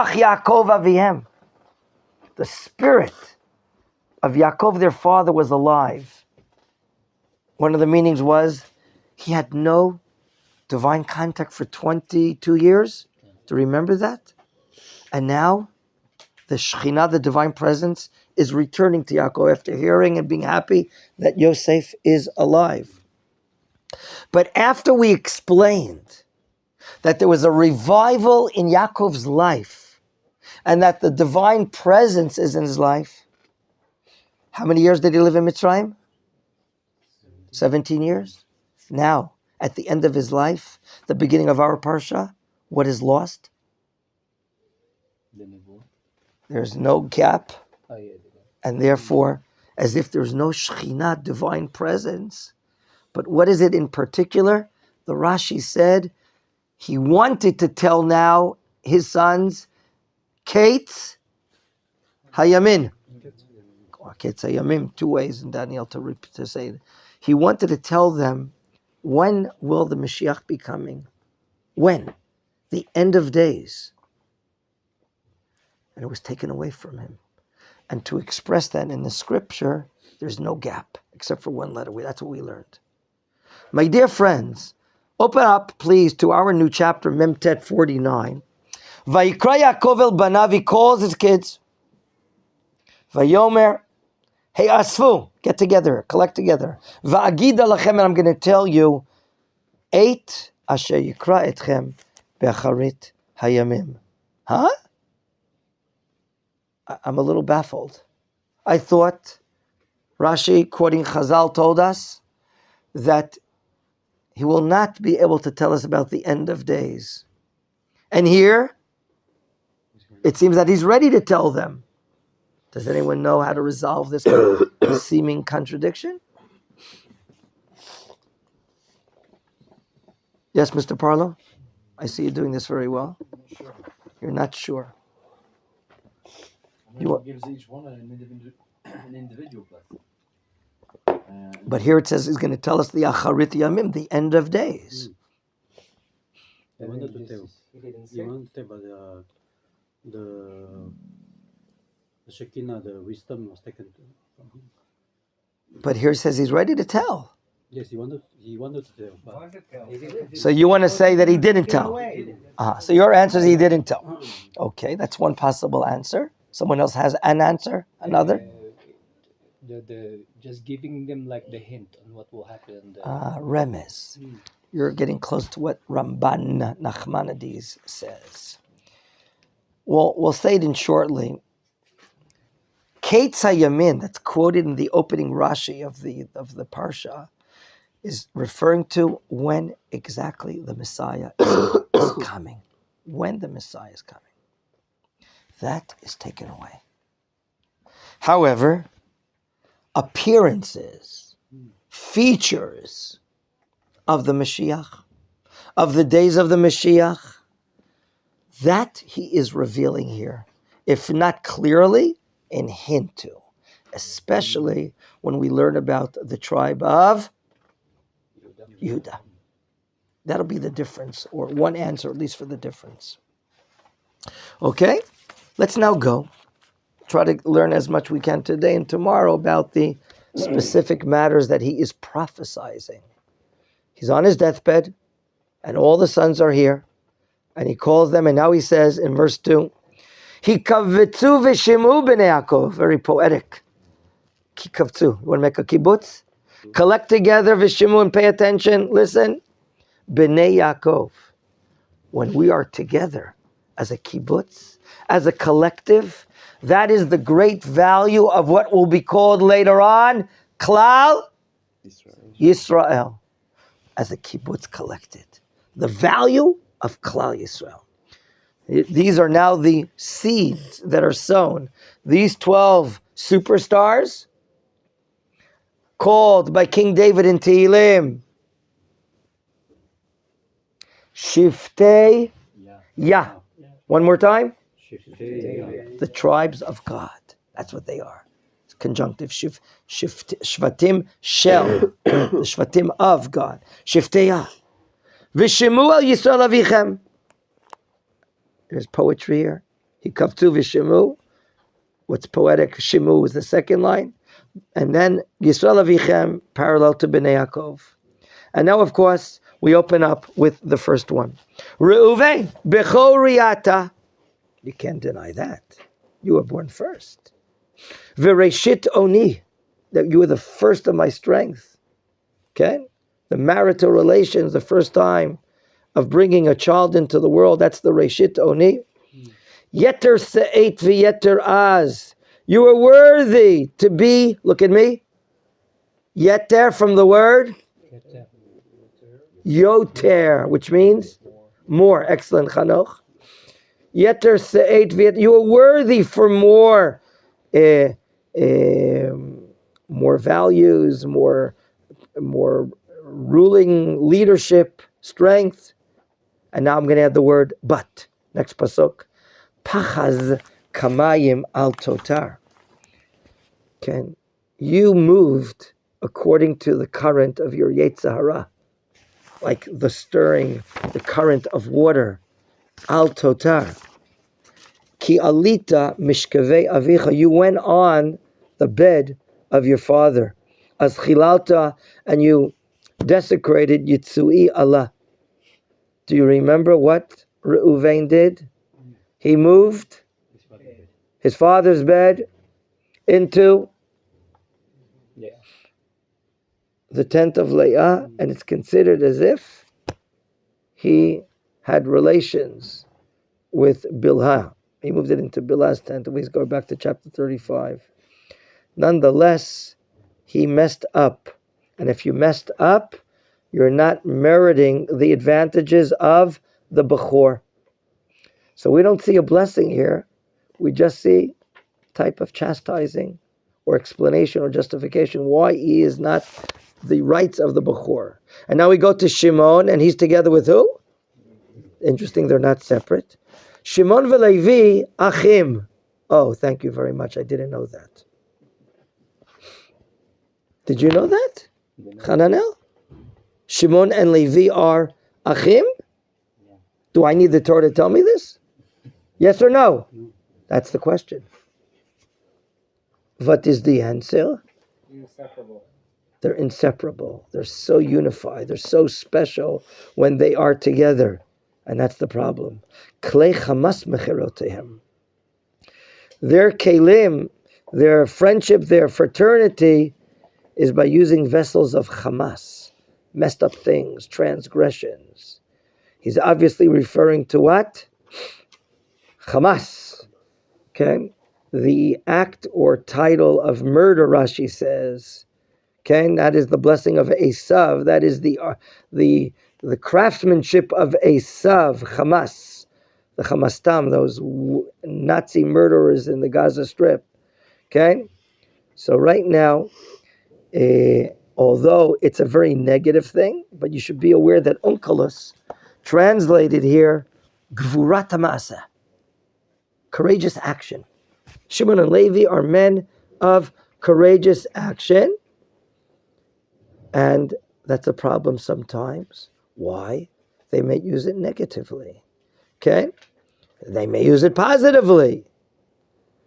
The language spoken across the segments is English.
Yaakov Avihem. The spirit of Yaakov, their father, was alive. One of the meanings was he had no divine contact for 22 years. Do you remember that? And now the Shekhinah, the divine presence, is returning to Yaakov after hearing and being happy that Yosef is alive. But after we explained that there was a revival in Yaakov's life and that the divine presence is in his life, how many years did he live in Mitzrayim? 17 years. Now, at the end of his life, the beginning of our Parsha, what is lost? There's no gap. And therefore, as if there's no Shekhinah, divine presence. But what is it in particular? The Rashi said he wanted to tell now his sons, Kate Hayamin. Kate Hayamim, two ways in Daniel to say it. He wanted to tell them, when will the Mashiach be coming? When? The end of days. And it was taken away from him. And to express that in the scripture, there's no gap, except for one letter. That's what we learned. My dear friends, open up, please, to our new chapter, Memtet 49. Vayikra Yaakov el banav, he calls his kids. Vayomer, hey asfu, get together, collect together. Va'agida lachem, and I'm going to tell you, 8 asher yikra etchem be'acharit hayamim. Huh? I'm a little baffled. I thought Rashi, quoting Chazal, told us that he will not be able to tell us about the end of days. And here, it seems that he's ready to tell them. Does anyone know how to resolve this seeming contradiction? Yes, Mr. Parlo? I see you doing this very well. Sure. You're not sure. It gives each one an individual place. But here it says he's going to tell us the Acharit Yamim, the end of days. I wanted to tell. You want to tell about the Shekinah, the wisdom was taken from him. But here it says he's ready to tell. Yes, he wanted to tell. So you want to say that he didn't tell? So your answer is he didn't tell. Okay, that's one possible answer. Someone else has an answer? Another? Just giving them like the hint on what will happen. Remez. You're getting close to what Ramban Nachmanides says. Well, we'll say it in shortly. Kate Sayamin, that's quoted in the opening Rashi of the Parsha, is referring to when exactly the Messiah is coming. When the Messiah is coming. That is taken away. However, appearances, features of the Mashiach, of the days of the Mashiach, that he is revealing here, if not clearly, in hint to, especially when we learn about the tribe of Yehuda. That'll be the difference, or one answer at least for the difference. Okay, let's now go. Try to learn as much we can today and tomorrow about the specific matters that he is prophesizing. He's on his deathbed, and all the sons are here, and he calls them, and now he says in verse 2, Hikavitzu v'shimu b'nei Yaakov, very poetic. Kikavtzu, you want to make a kibbutz? Collect together, v'shimu, and pay attention, listen. B'nei Yaakov, when we are together as a kibbutz, as a collective, that is the great value of what will be called later on, Klal Yisrael, as a kibbutz collected. The value of Klal Yisrael. These are now the seeds that are sown. These 12 superstars, called by King David in Tehillim, Shiftei Yah. One more time. The tribes of God. That's what they are. It's conjunctive. Shvatim Shel. The Shvatim of God. Shiftei Yah. V'shemu al Yisrael avichem. There's poetry here. Hikavtu v'shimu. What's poetic? Shimu is the second line. And then Yisrael Avichem, parallel to Bnei Yaakov. And now, of course, we open up with the first one. Reuven, Bechor Riyata. You can't deny that. You were born first. Vereshit Oni, that you were the first of my strength. Okay? The marital relations, the first time of bringing a child into the world, that's the Reshit Oni. Yeter Se'et v'yeter Az. You are worthy to be, look at me, Yeter from the word Yoter, which means more. Excellent, Chanoch. Yeter Se'et v'yeter. You are worthy for more. More values, more ruling leadership, strength. And now I'm going to add the word but. Next pasuk. Pachaz kamayim al totar. Okay. You moved according to the current of your Yetzer Hara, like the stirring, the current of water. Al totar. Ki alita mishkavei avicha. You went on the bed of your father. As chilalta, and you desecrated Yitzui Allah. Do you remember what Reuven did? He moved his father's bed into the tent of Leah, and it's considered as if he had relations with Bilhah. He moved it into Bilhah's tent. And we go back to chapter 35. Nonetheless, he messed up. And if you messed up, you're not meriting the advantages of the Bechor. So we don't see a blessing here. We just see type of chastising or explanation or justification why he is not the rights of the Bechor. And now we go to Shimon, and he's together with who? Interesting, they're not separate. Shimon v'Levi achim. Oh, thank you very much. I didn't know that. Did you know that? Hananel? Shimon and Levi are achim? Do I need the Torah to tell me this? Yes or no? That's the question. What is the answer? Inseparable. They're inseparable. They're so unified. They're so special when they are together. And that's the problem. Klei chamas mecherotehem. Their kelim, their friendship, their fraternity is by using vessels of chamas. Messed up things, transgressions. He's obviously referring to what? Hamas. Okay? The act or title of murder, Rashi says. Okay? That is the blessing of Esav. That is the craftsmanship of Esav, Hamas. The Hamastam, those Nazi murderers in the Gaza Strip. Okay? So right now, although it's a very negative thing, but you should be aware that onkelos, translated here, Gvurat Hamasa, courageous action. Shimon and Levi are men of courageous action, and that's a problem sometimes. Why? They may use it negatively. Okay? They may use it positively.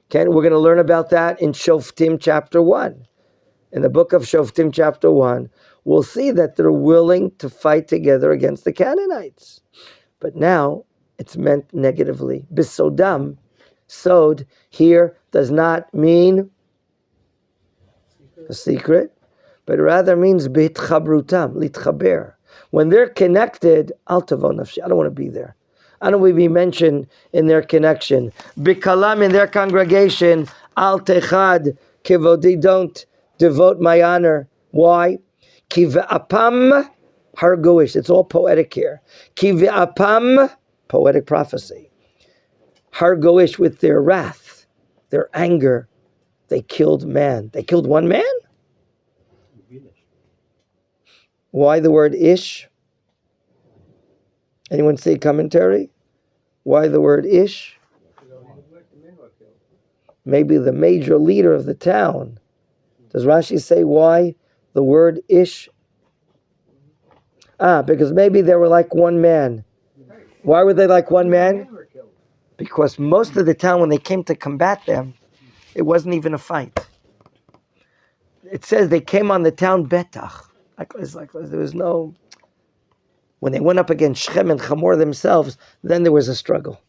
Okay? We're going to learn about that in Shoftim chapter 1. In the book of Shoftim chapter 1, we'll see that they're willing to fight together against the Canaanites. But now, it's meant negatively. Bisodam, sod, here does not mean a secret, but rather means bitchabrutam, litchaber. When they're connected, al tavo nafshi, I don't want to be there. I don't want to be mentioned in their connection. Bikalam, in their congregation, al techad kivodi, don't devote my honor. Why? Ki ve'apam hargoish. It's all poetic here. Ki ve'apam, poetic prophecy. Hargoish, with their wrath, their anger, they killed man. They killed one man? Why the word ish? Anyone see commentary? Why the word ish? Maybe the major leader of the town. Does Rashi say why the word ish? Because maybe they were like one man. Why were they like one man? Because most of the town, when they came to combat them, it wasn't even a fight. It says they came on the town betach. It's like there was no... When they went up against Shechem and Chamor themselves, then there was a struggle.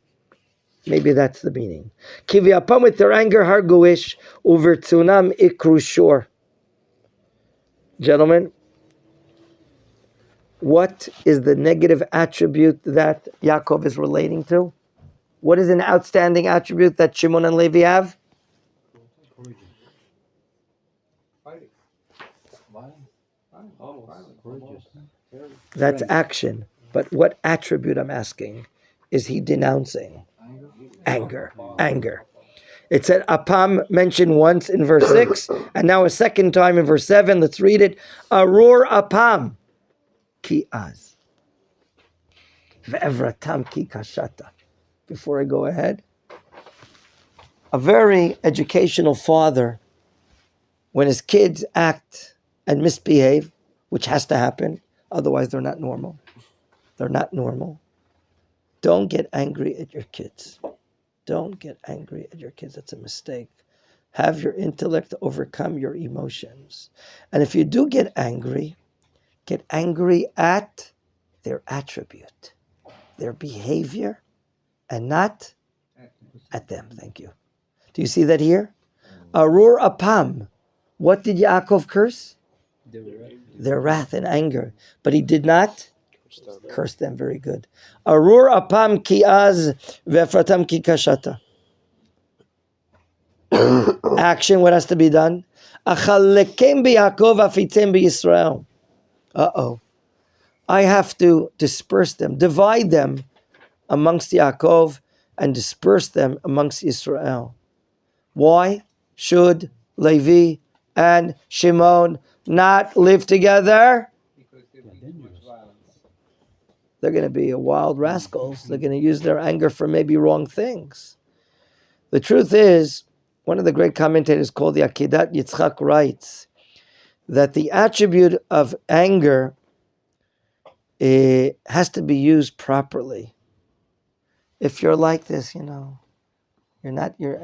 Maybe that's the meaning. Kivyapam, with their anger, harguish, uvertzunam ikru shor. Gentlemen, what is the negative attribute that Yaakov is relating to? What is an outstanding attribute that Shimon and Levi have? That's action. But what attribute, I'm asking, is he denouncing? Anger. It said apam mentioned once in verse 6, and now a second time in verse 7. Let's read it. Arur apam ki az. Ve'evratam ki kashata. Before I go ahead, a very educational father, when his kids act and misbehave, which has to happen, otherwise they're not normal. Don't get angry at your kids. It's a mistake. Have your intellect overcome your emotions. And if you do get angry at their attribute, their behavior, and not at them. Thank you. Do you see that here? Arur apam. What did Yaakov curse? Their wrath and anger. But he did not curse them. Very good. Arur apam ki az ve'efratam ki kashata. Action, what has to be done? Achalekem b'Yaakov afitzem b'Yisrael. I have to disperse them, divide them amongst Yaakov and disperse them amongst Israel. Why should Levi and Shimon not live together? Because there will be too much violence. They're going to be wild rascals. They're going to use their anger for maybe wrong things. The truth is, one of the great commentators called the Akedat Yitzchak writes that the attribute of anger has to be used properly. If you're like this, you're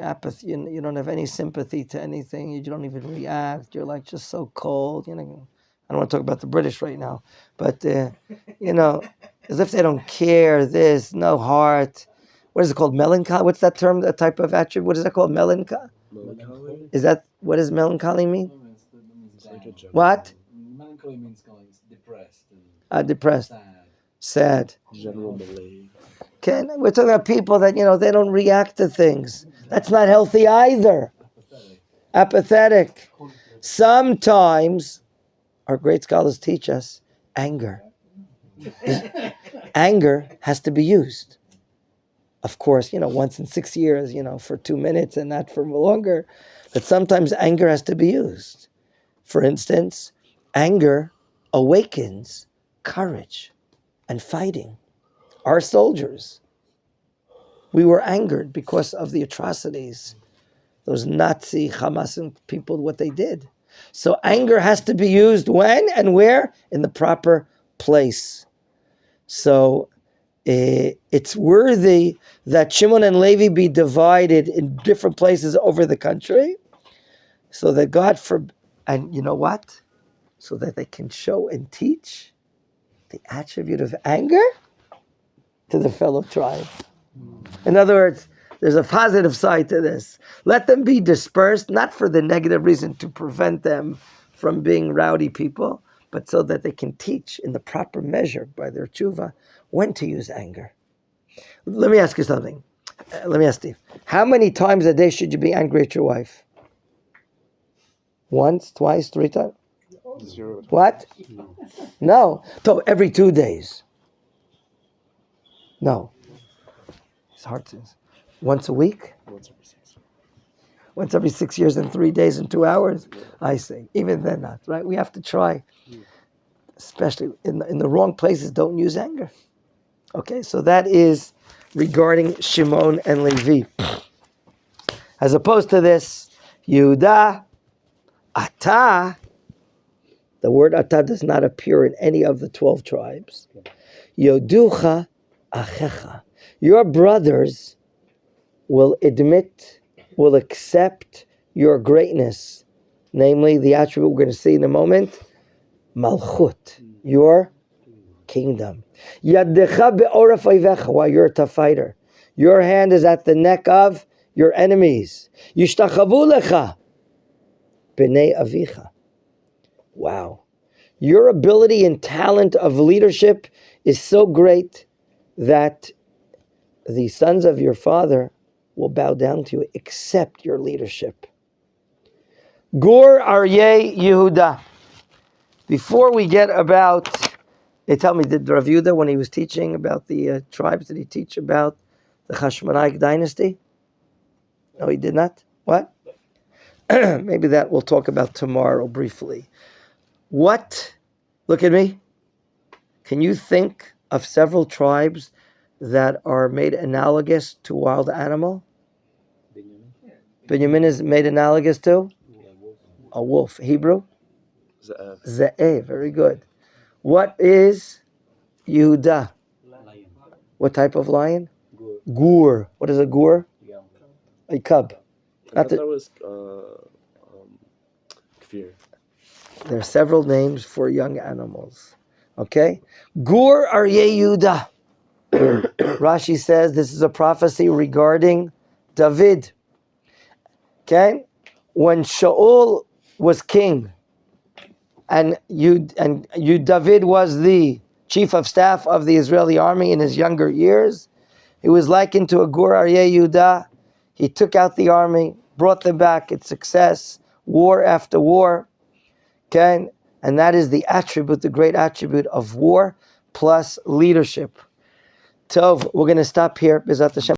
apathy. You don't have any sympathy to anything. You don't even react. You're like just so cold. I don't want to talk about the British right now, but as if they don't care. This no heart. What is it called? Melancholy. What's that term? That type of attribute. What is that called? Melancholy. Is that what does melancholy mean? What? Melancholy means depressed. Depressed. Sad. General malaise. Okay, we're talking about people that, they don't react to things. That's not healthy either. Apathetic. Sometimes, our great scholars teach us, anger has to be used. Of course, once in 6 years, for 2 minutes and not for longer. But sometimes anger has to be used. For instance, anger awakens courage and fighting. Our soldiers, we were angered because of the atrocities, those Nazi Hamas people, what they did. So anger has to be used when and where? In the proper place. So it's worthy that Shimon and Levi be divided in different places over the country, so that God and you know what? So that they can show and teach the attribute of anger to the fellow tribe. In other words, there's a positive side to this. Let them be dispersed, not for the negative reason to prevent them from being rowdy people, but so that they can teach in the proper measure by their tshuva when to use anger. Let me ask you something. Let me ask Steve. How many times a day should you be angry at your wife? Once, twice, 3 times? 0. What? No. So every 2 days. No. It's hard to. Once a week? Once every 6 years and 3 days and 2 hours? I see. Even then not, right? We have to try. Especially in the wrong places, don't use anger. Okay, so that is regarding Shimon and Levi. As opposed to this, Yehuda, Ata, the word Ata does not appear in any of the 12 tribes. Yoducha Achecha. Your brothers will admit, will accept your greatness, namely the attribute we're going to see in a moment, Malchut, your kingdom. Yaddecha be'oraf oivecha, while you're a tough fighter. Your hand is at the neck of your enemies. Yishtachavu lecha b'nei avicha. Wow. Your ability and talent of leadership is so great that the sons of your father will bow down to you, accept your leadership. Gur Aryeh Yehuda. Before we get about, they tell me, did Rav Yehuda, when he was teaching about the tribes, did he teach about the Hashmonaic dynasty? No, he did not. What? Maybe that we'll talk about tomorrow briefly. What? Look at me. Can you think of several tribes that are made analogous to wild animal? Benjamin is made analogous to? A wolf. Hebrew? Ze'ev. Ze'ev. Very good. What is Yehuda? Lion. What type of lion? Gur. Gur. What is a gur? A cub. I thought that was kfir. There are several names for young animals. Okay? Gur Aryeh Yehuda. Rashi says this is a prophecy regarding David. Okay? When Shaul was king, and David was the chief of staff of the Israeli army in his younger years, he was likened to a Gur Aryeh Yehuda. He took out the army, brought them back in success, war after war. Okay? And that is the attribute, the great attribute of war plus leadership. Tov, we're going to stop here. B'ezrat Hashem.